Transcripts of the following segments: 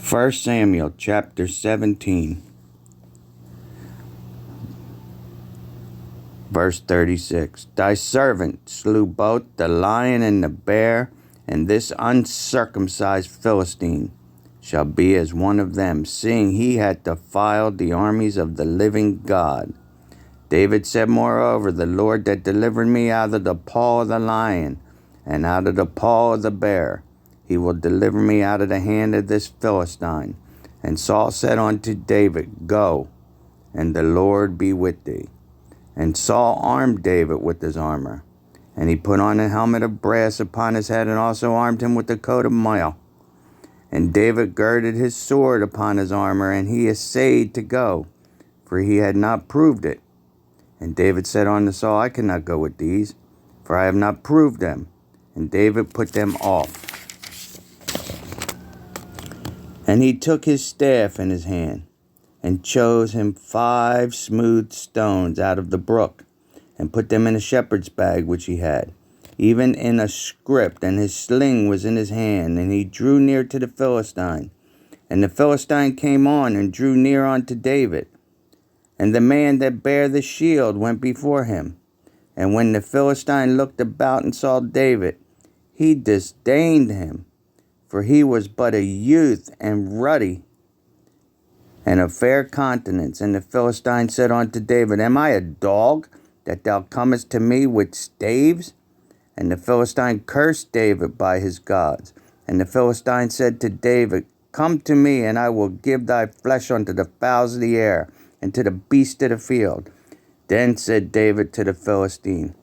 1 Samuel chapter 17, verse 36. Thy servant slew both the lion and the bear, and this uncircumcised Philistine shall be as one of them, seeing he had defiled the armies of the living God. David said, moreover, the Lord that delivered me out of the paw of the lion and out of the paw of the bear, he will deliver me out of the hand of this Philistine. And Saul said unto David, Go, and the Lord be with thee. And Saul armed David with his armor, and he put on a helmet of brass upon his head, and also armed him with a coat of mail. And David girded his sword upon his armor, and he essayed to go, for he had not proved it. And David said unto Saul, I cannot go with these, for I have not proved them. And David put them off. And he took his staff in his hand, and chose him 5 smooth stones out of the brook, and put them in a shepherd's bag which he had, even in a scrip, and his sling was in his hand. And he drew near to the Philistine. And the Philistine came on, and drew near unto David. And the man that bare the shield went before him. And when the Philistine looked about and saw David, he disdained him, for he was but a youth, and ruddy, and of fair countenance. And the Philistine said unto David, Am I a dog, that thou comest to me with staves? And the Philistine cursed David by his gods. And the Philistine said to David, Come to me, and I will give thy flesh unto the fowls of the air, and to the beasts of the field. Then said David to the Philistine,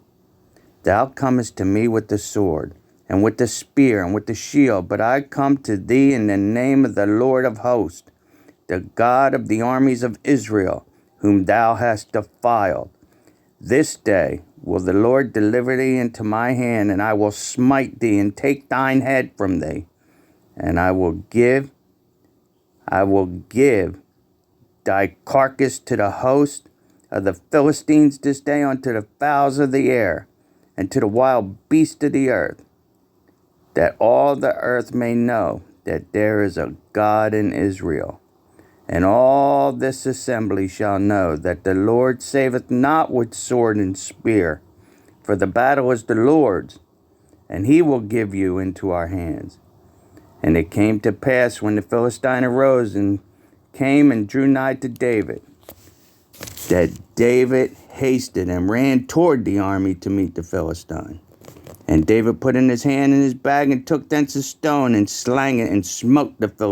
Thou comest to me with the sword, and with the spear, and with the shield, but I come to thee in the name of the Lord of hosts, the God of the armies of Israel, whom thou hast defiled. This day will the Lord deliver thee into my hand, and I will smite thee, and take thine head from thee. And I will give thy carcass to the host of the Philistines this day, unto the fowls of the air, and to the wild beasts of the earth, that all the earth may know that there is a God in Israel. And all this assembly shall know that the Lord saveth not with sword and spear, for the battle is the Lord's, and he will give you into our hands. And it came to pass, when the Philistine arose and came and drew nigh to David, that David hasted and ran toward the army to meet the Philistine. And David put in his hand in his bag, and took thence a stone, and slang it, and smote the Philistine.